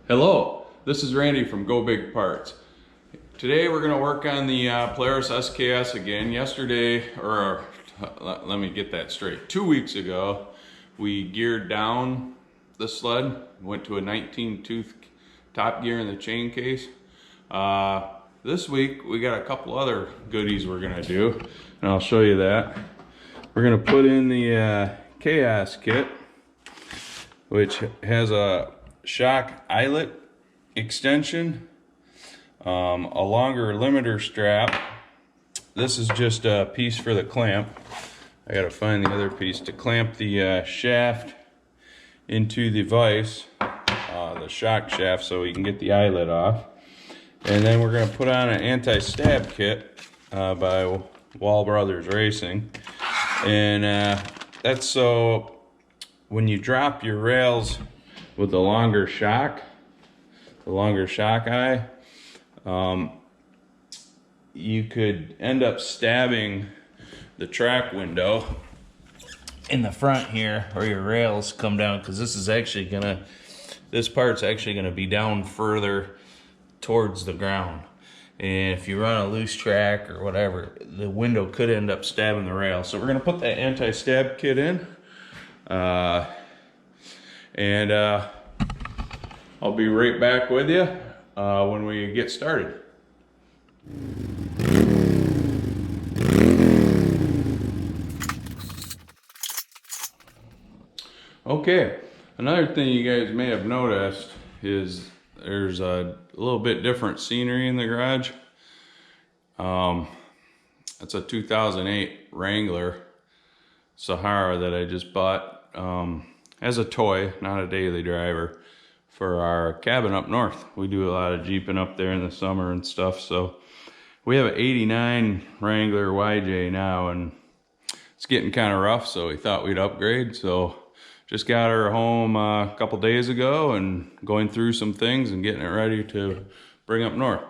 Hello, this is Randy from Go Big Parts. Today we're going to work on the Polaris SKS again. Let me get that straight. 2 weeks ago, we geared down the sled, went to a 19-tooth top gear in the chain case. This week we got a couple other goodies we're going to do, and I'll show you that. We're going to put in the Khaos kit, which has a shock eyelet extension, a longer limiter strap. This is just a piece for the clamp. I gotta find the other piece to clamp the shaft into the vise, the shock shaft, so we can get the eyelet off. And then we're gonna put on an anti-stab kit by Wall Brothers Racing, and that's so when you drop your rails with the longer shock eye, you could end up stabbing the track window in the front here where your rails come down, because this part's actually gonna be down further towards the ground. And if you run a loose track or whatever, the window could end up stabbing the rail. So we're gonna put that anti-stab kit in. I'll be right back with you when we get started. Okay, another thing you guys may have noticed is there's a little bit different scenery in the garage. It's a 2008 Wrangler Sahara that I just bought as a toy, not a daily driver, for our cabin up north. We do a lot of jeeping up there in the summer and stuff. So we have an 89 Wrangler YJ now, and it's getting kind of rough, so we thought we'd upgrade. So just got her home a couple days ago and going through some things and getting it ready to bring up north.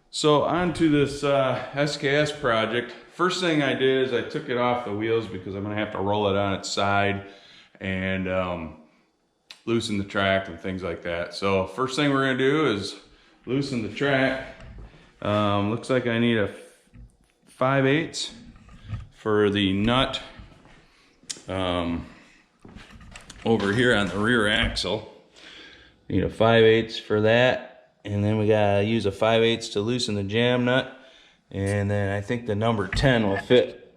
So on to this SKS project. First thing I did is I took it off the wheels because I'm gonna have to roll it on its side and loosen the track and things like that. So first thing we're gonna do is loosen the track. Looks like I need a 5/8 for the nut over here on the rear axle. Need a 5/8 for that, and then we gotta use a 5/8 to loosen the jam nut, and then I think the number 10 will fit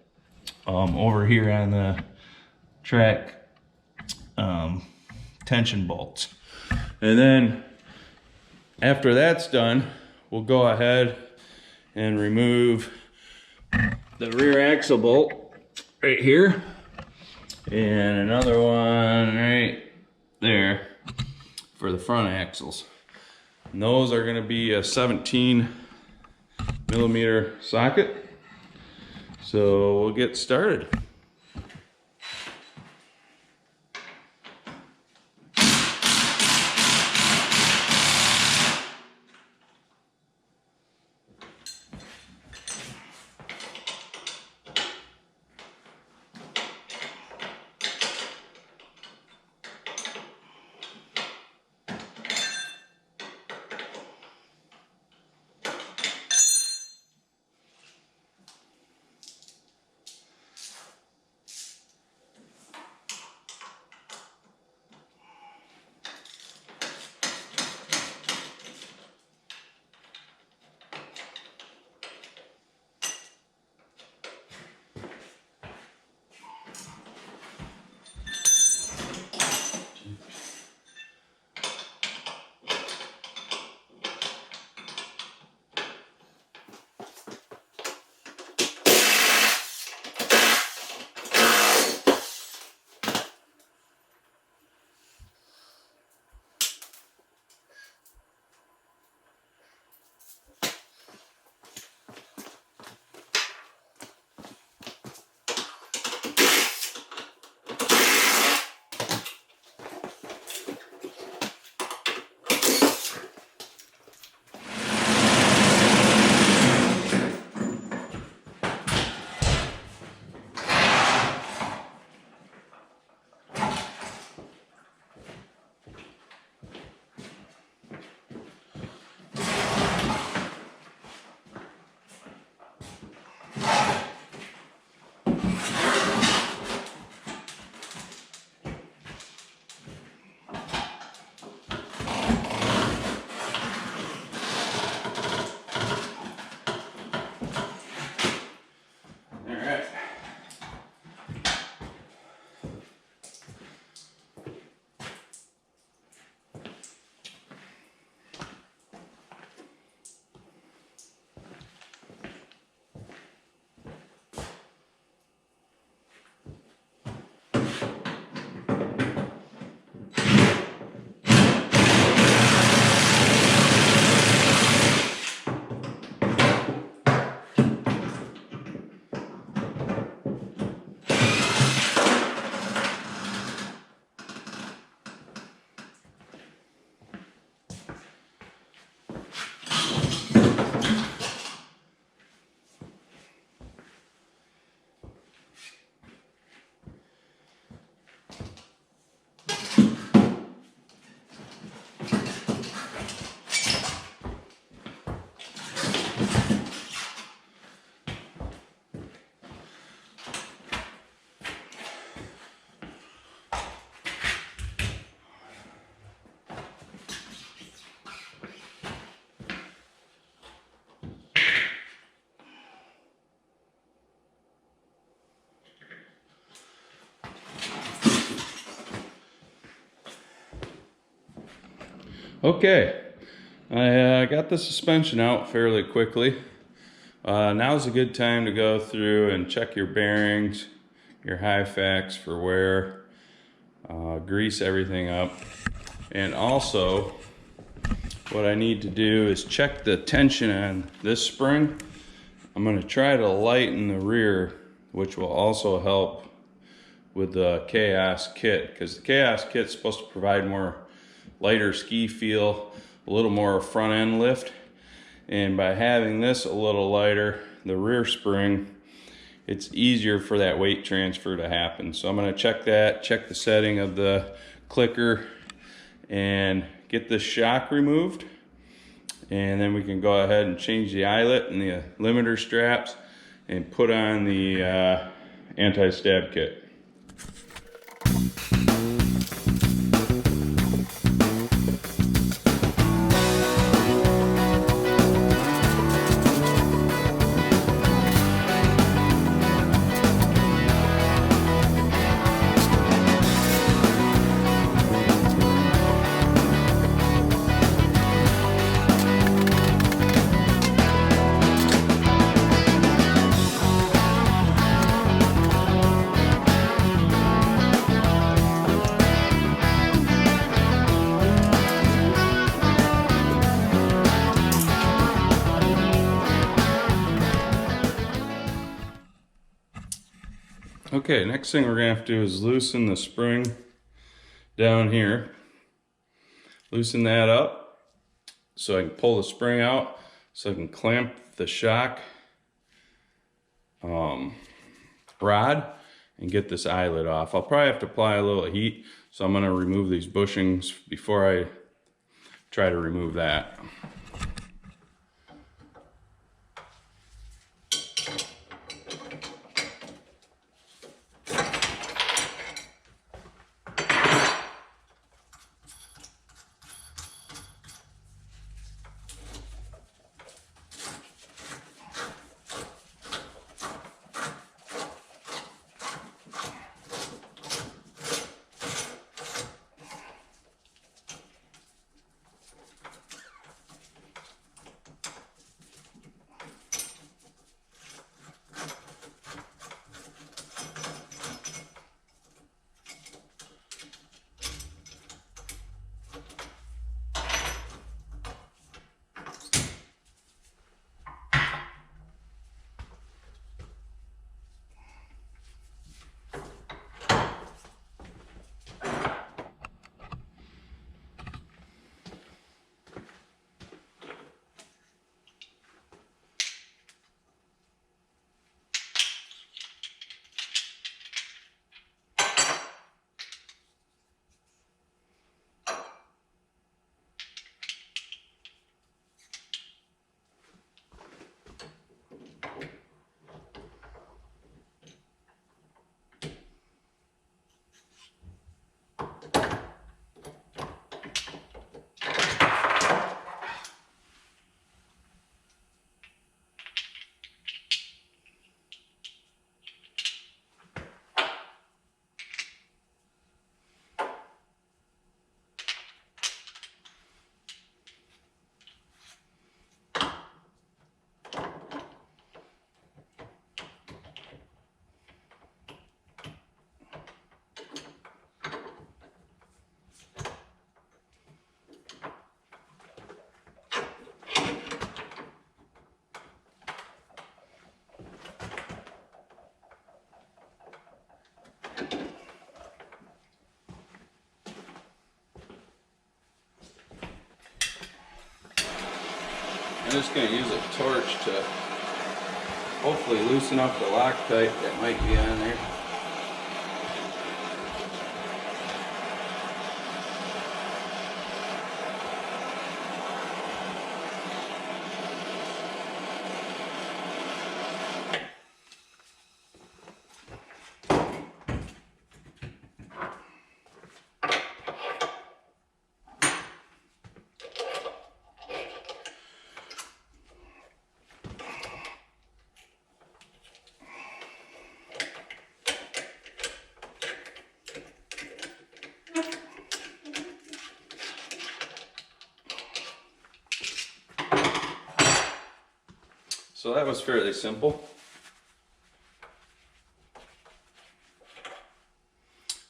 over here on the track tension bolts. And then after that's done, we'll go ahead and remove the rear axle bolt right here and another one right there for the front axles. And those are going to be a 17mm socket. So we'll get started. Okay, I got the suspension out fairly quickly. Now's a good time to go through and check your bearings, your high facts for wear, grease everything up. And also, what I need to do is check the tension on this spring. I'm going to try to lighten the rear, which will also help with the Khaos kit, because the Khaos kit is supposed to provide more lighter ski feel, a little more front end lift. And by having this a little lighter, the rear spring, it's easier for that weight transfer to happen. So I'm going to check that, check the setting of the clicker, and get this shock removed. And then we can go ahead and change the eyelet and the limiter straps and put on the anti-stab kit. Okay, next thing we're gonna have to do is loosen the spring down here. Loosen that up so I can pull the spring out, so I can clamp the shock rod and get this eyelet off. I'll probably have to apply a little heat, so I'm gonna remove these bushings before I try to remove that. I'm just going to use a torch to hopefully loosen up the Loctite that might be on there. So that was fairly simple.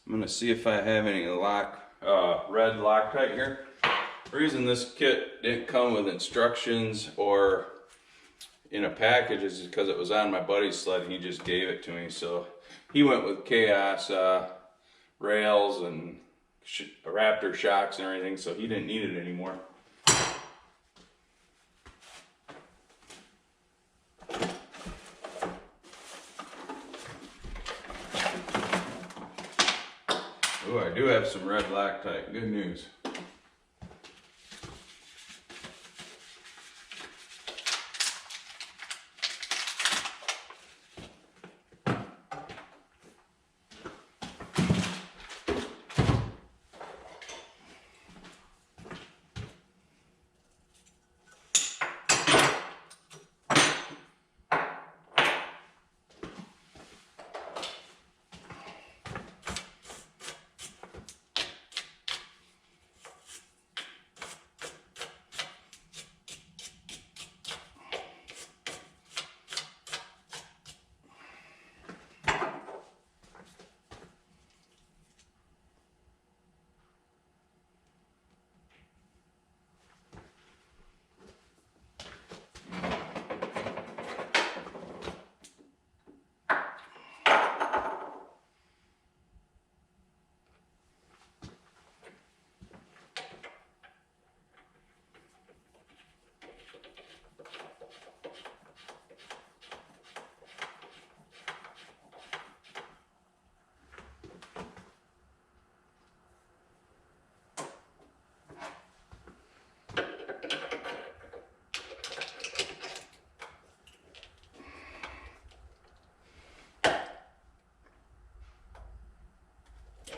I'm gonna see if I have any red Loctite here. The reason this kit didn't come with instructions or in a package is because it was on my buddy's sled and he just gave it to me. So he went with Khaos rails and Raptor shocks and everything, so he didn't need it anymore. Oh, I do have some red Loctite. Good news.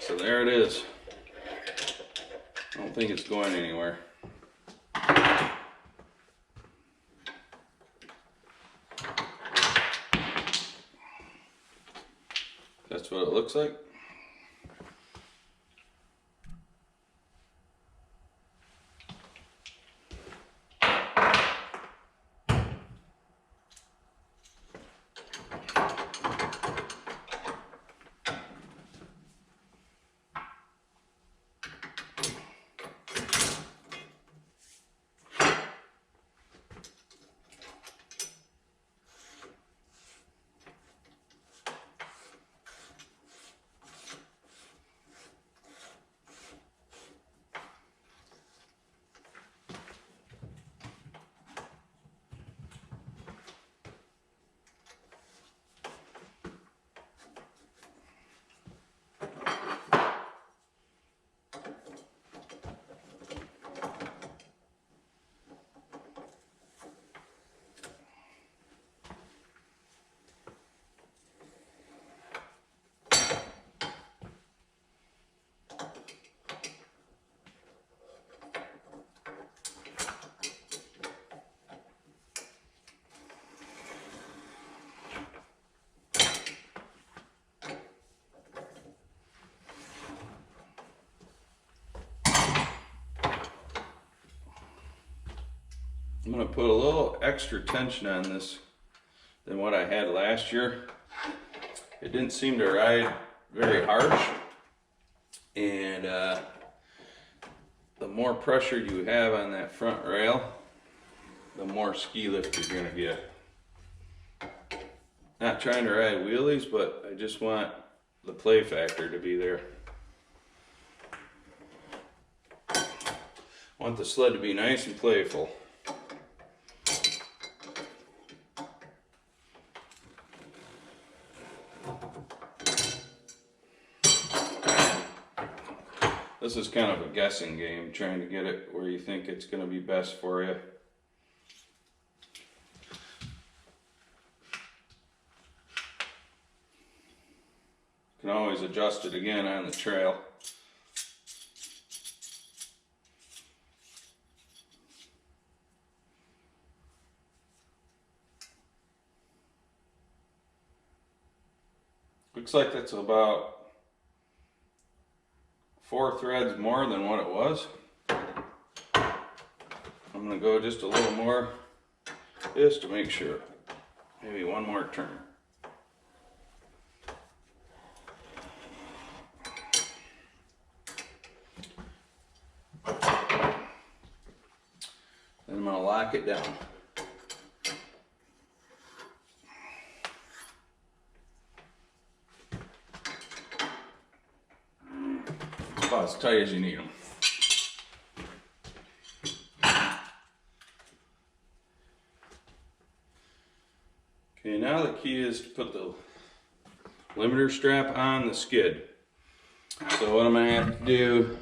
So there it is. I don't think it's going anywhere. That's what it looks like. I'm going to put a little extra tension on this than what I had last year. It didn't seem to ride very harsh, and the more pressure you have on that front rail, the more ski lift you're going to get. Not trying to ride wheelies, but I just want the play factor to be there. I want the sled to be nice and playful. This is kind of a guessing game, trying to get it where you think it's going to be best for you. You can always adjust it again on the trail. Looks like that's about 4 threads more than what it was. I'm going to go just a little more just to make sure. Maybe one more turn. Then I'm gonna lock it down. About as tight as you need them. Okay, now the key is to put the limiter strap on the skid. So what I'm gonna have to do,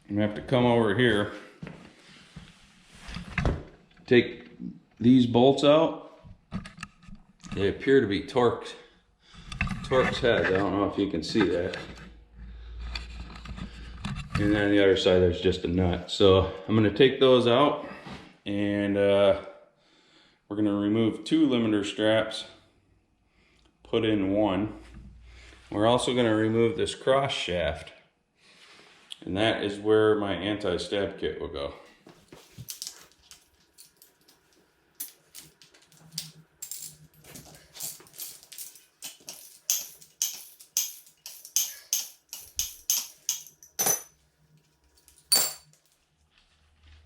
I'm gonna have to come over here, take these bolts out. They appear to be Torque's heads. I don't know if you can see that. And then on the other side there's just a nut. So I'm gonna take those out, and we're gonna remove 2 limiter straps, put in 1. We're also gonna remove this cross shaft, and that is where my anti-stab kit will go.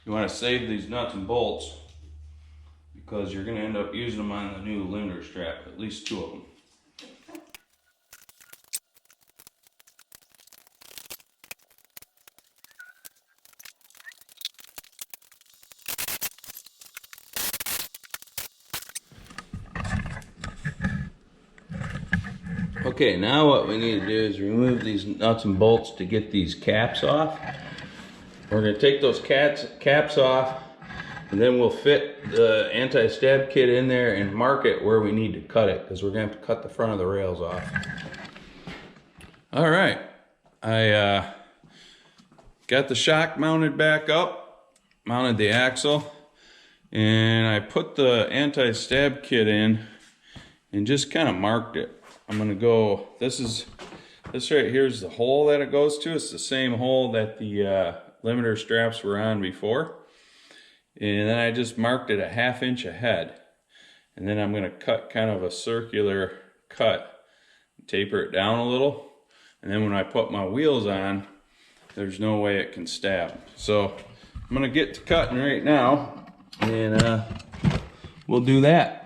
You want to save these nuts and bolts because you're going to end up using them on the new limiter strap, at least 2 of them. Okay, now what we need to do is remove these nuts and bolts to get these caps off. We're going to take those caps off, and then we'll fit the anti-stab kit in there and mark it where we need to cut it, because we're going to have to cut the front of the rails off. All right, I got the shock mounted back up, mounted the axle, and I put the anti-stab kit in and just kind of marked it. I'm going to go, this right here is the hole that it goes to. It's the same hole that the limiter straps were on before. And then I just marked it a 1/2 inch ahead. And then I'm going to cut kind of a circular cut, taper it down a little. And then when I put my wheels on, there's no way it can stab. So I'm going to get to cutting right now, and we'll do that.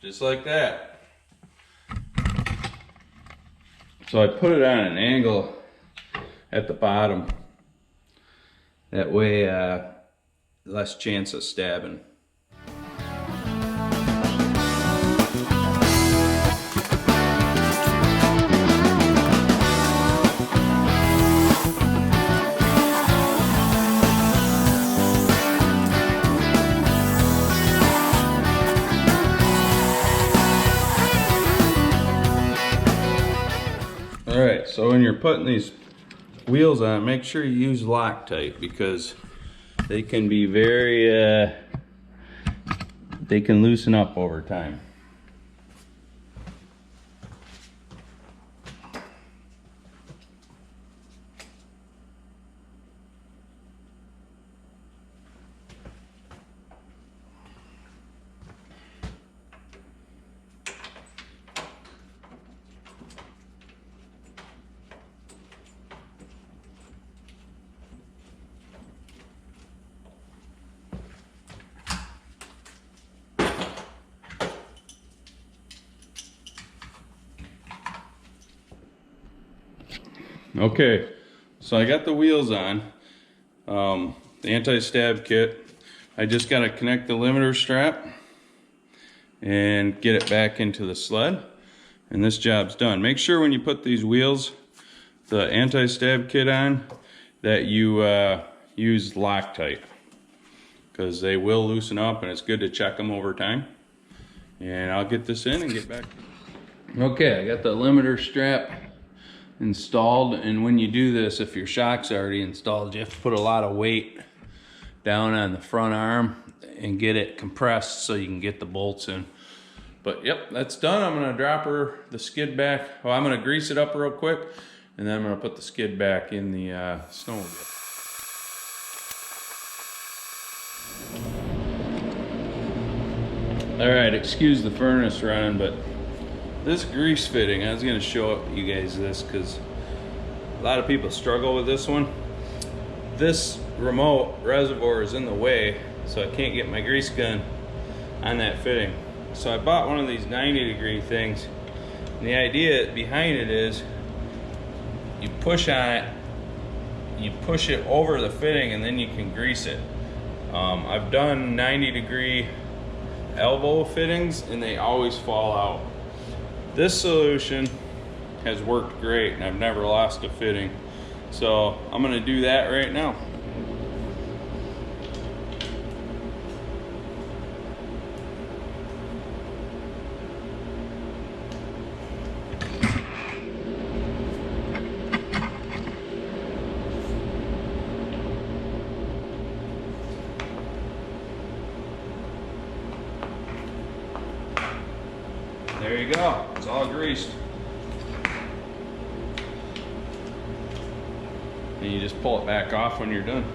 Just like that. So I put it on an angle at the bottom. That way, less chance of stabbing. Alright, so when you're putting these wheels on, make sure you use Loctite, because they can be very, they can loosen up over time. Okay, so I got the wheels on, the anti-stab kit. I just got to connect the limiter strap and get it back into the sled, and this job's done. Make sure when you put these wheels, the anti-stab kit on, that you use Loctite, because they will loosen up, and it's good to check them over time. And I'll get this in and get back. Okay, I got the limiter strap installed, and when you do this, if your shock's already installed, you have to put a lot of weight down on the front arm and get it compressed so you can get the bolts in. But yep, that's done. I'm gonna drop the skid back. Well, I'm gonna grease it up real quick, and then I'm gonna put the skid back in the snowmobile. All right, excuse the furnace running, but this grease fitting, I was gonna show you guys this because a lot of people struggle with this one. This remote reservoir is in the way, so I can't get my grease gun on that fitting. So I bought one of these 90-degree things, and the idea behind it is you push on it, you push it over the fitting, and then you can grease it. I've done 90-degree elbow fittings and they always fall out. This solution has worked great, and I've never lost a fitting. So I'm gonna do that right now. There you go, it's all greased. And you just pull it back off when you're done.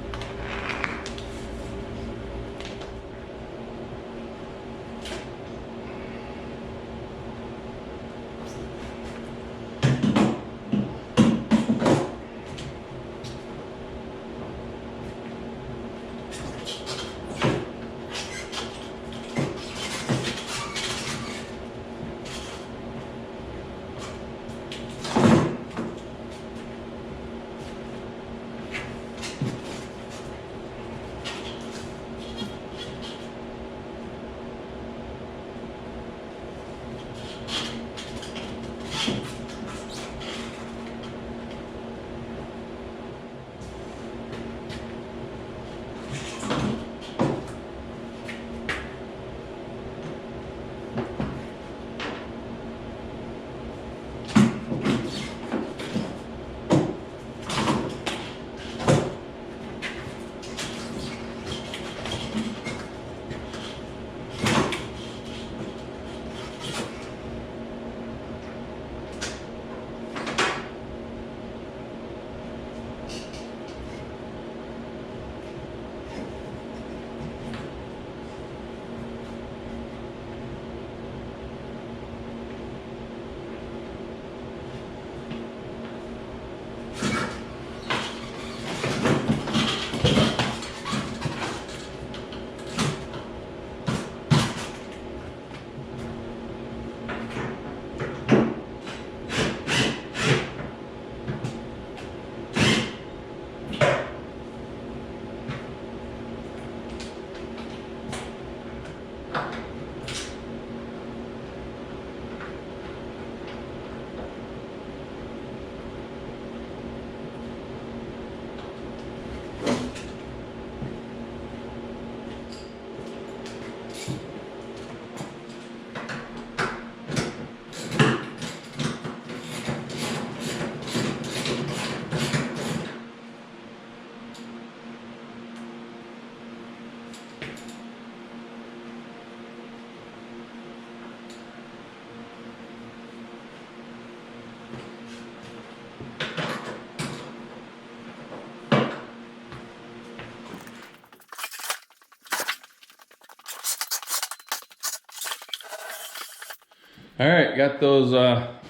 All right, got those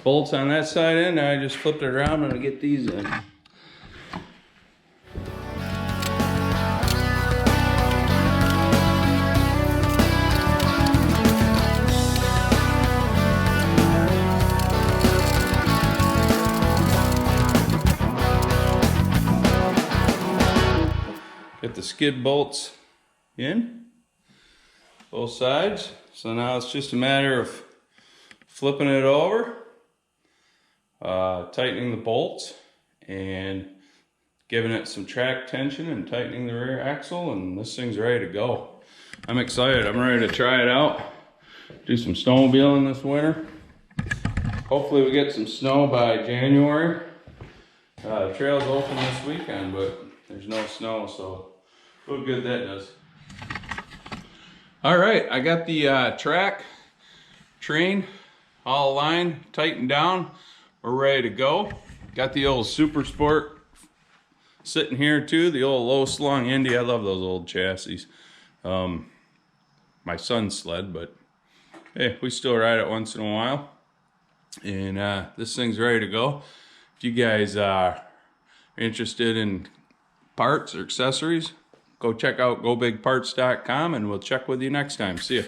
bolts on that side in. Now I just flipped it around and I get these in. Got the skid bolts in both sides. So now it's just a matter of flipping it over, tightening the bolts, and giving it some track tension and tightening the rear axle, and this thing's ready to go. I'm excited. I'm ready to try it out. Do some snowmobiling this winter. Hopefully we get some snow by January. The trail's open this weekend, but there's no snow, so look good that does. All right, I got the track, train, all aligned, tightened down. We're ready to go. Got the old Super Sport sitting here too, the old low slung Indy. I love those old chassis. My son's sled, but hey, we still ride it once in a while. And this thing's ready to go. If you guys are interested in parts or accessories, go check out gobigparts.com, and we'll check with you next time. See ya.